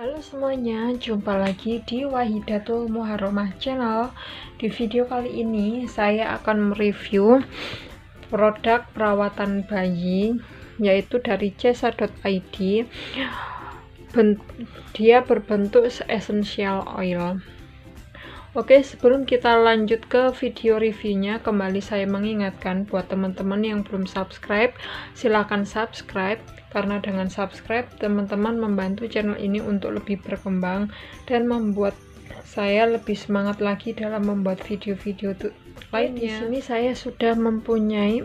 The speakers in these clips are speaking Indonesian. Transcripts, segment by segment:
Halo semuanya, jumpa lagi di Wahidatul Muharramah Channel. Di video kali ini saya akan mereview produk perawatan bayi, yaitu dari Cesa.id. Dia berbentuk essential oil. Oke, sebelum kita lanjut ke video reviewnya, kembali saya mengingatkan buat teman-teman yang belum subscribe, silahkan subscribe, karena dengan subscribe teman-teman membantu channel ini untuk lebih berkembang dan membuat saya lebih semangat lagi dalam membuat video-video lainnya. Di sini saya sudah mempunyai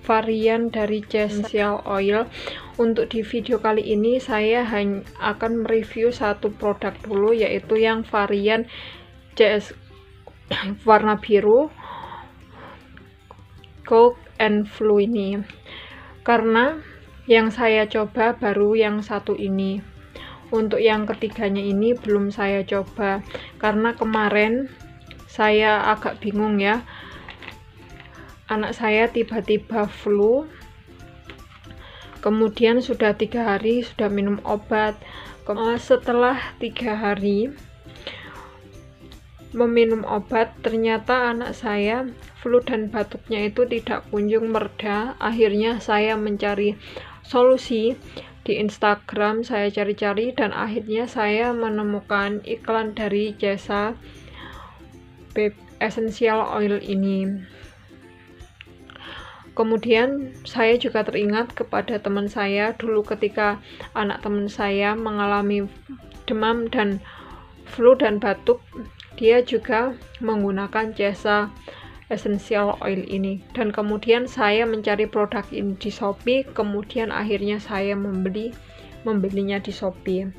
varian dari Essential Oil. Untuk di video kali ini saya hanya akan mereview satu produk dulu, yaitu yang varian CS warna biru Cold and Flu ini, karena yang saya coba baru yang satu ini. Untuk yang ketiganya ini belum saya coba, karena kemarin saya agak bingung ya, anak saya tiba-tiba flu, kemudian sudah 3 hari sudah minum obat. Setelah 3 hari meminum obat, ternyata anak saya flu dan batuknya itu tidak kunjung mereda. Akhirnya saya mencari solusi di Instagram, saya cari-cari dan akhirnya saya menemukan iklan dari Cesa Essential Oil ini. Kemudian saya juga teringat kepada teman saya dulu, ketika anak teman saya mengalami demam dan flu dan batuk, dia juga menggunakan Cesa Essential Oil ini. Dan kemudian saya mencari produk ini di Shopee, kemudian akhirnya saya membelinya di Shopee.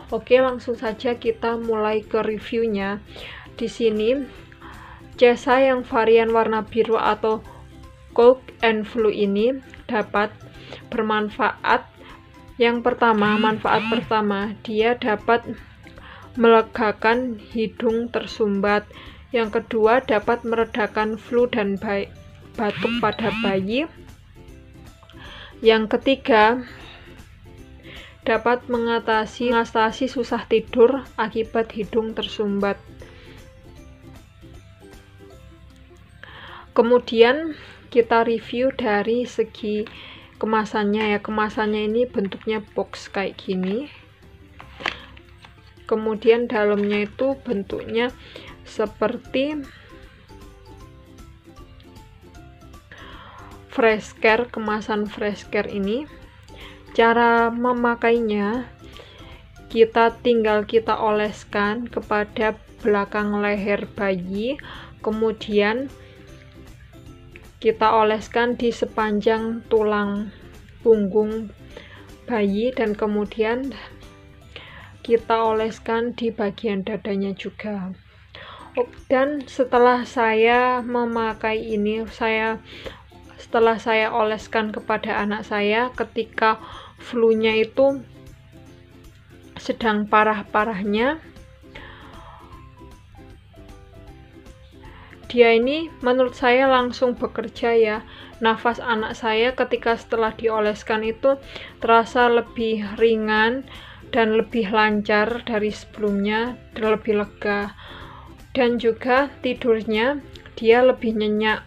Oke, langsung saja kita mulai ke reviewnya. Di sini Cesa yang varian warna biru atau Cold and Flu ini dapat bermanfaat. Yang pertama, manfaat pertama, dia dapat melegakan hidung tersumbat. Yang kedua, dapat meredakan flu dan batuk pada bayi. Yang ketiga, dapat mengatasi susah tidur akibat hidung tersumbat. Kemudian kita review dari segi kemasannya ya. Kemasannya ini bentuknya box kayak gini. Kemudian dalamnya itu bentuknya seperti fresh care, kemasan fresh care ini. Cara memakainya, kita oleskan kepada belakang leher bayi, kemudian kita oleskan di sepanjang tulang punggung bayi, dan kemudian kita oleskan di bagian dadanya juga. Dan setelah saya memakai ini, setelah saya oleskan kepada anak saya ketika flu-nya itu sedang parah-parahnya, dia ini menurut saya langsung bekerja ya. Nafas anak saya ketika setelah dioleskan itu terasa lebih ringan dan lebih lancar dari sebelumnya, dan lebih lega, dan juga tidurnya dia lebih nyenyak.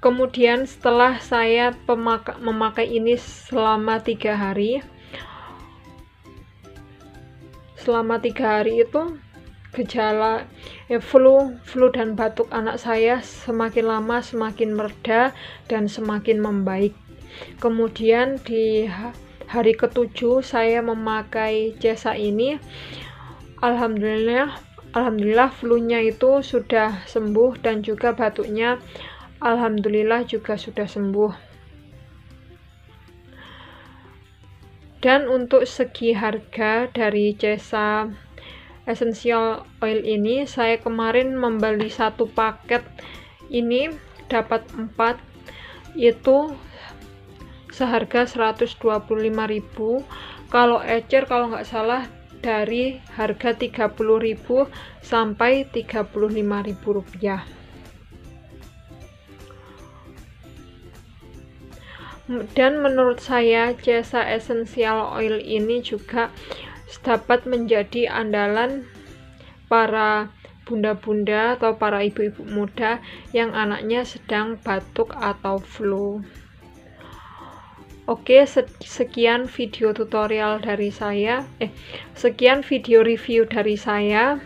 Kemudian setelah saya memakai ini selama 3 hari, selama 3 hari itu gejala flu dan batuk anak saya semakin lama semakin mereda dan semakin membaik. Kemudian di hari ke-7 saya memakai Cesa ini, alhamdulillah flu-nya itu sudah sembuh, dan juga batuknya alhamdulillah juga sudah sembuh. Dan untuk segi harga dari Cesa Essential Oil ini, saya kemarin membeli satu paket ini dapat 4, itu seharga 125.000. Kalau ecer kalau nggak salah dari harga 30.000 sampai 35.000 rupiah. Dan menurut saya Cesa Essential Oil ini juga dapat menjadi andalan para bunda-bunda atau para ibu-ibu muda yang anaknya sedang batuk atau flu. Oke, sekian video tutorial dari saya. Sekian video review dari saya.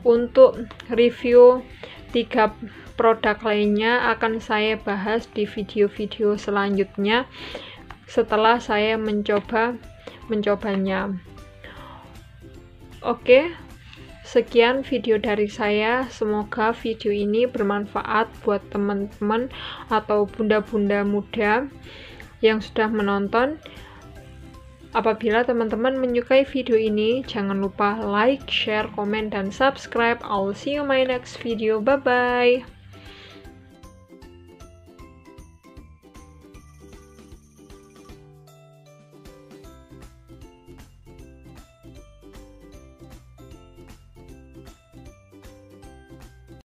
Untuk review 3 produk lainnya akan saya bahas di video-video selanjutnya setelah saya mencobanya. Oke, sekian video dari saya. Semoga video ini bermanfaat buat teman-teman atau bunda-bunda muda yang sudah menonton. Apabila teman-teman menyukai video ini, jangan lupa like, share, komen, dan subscribe. I'll see you in my next video. Bye-bye.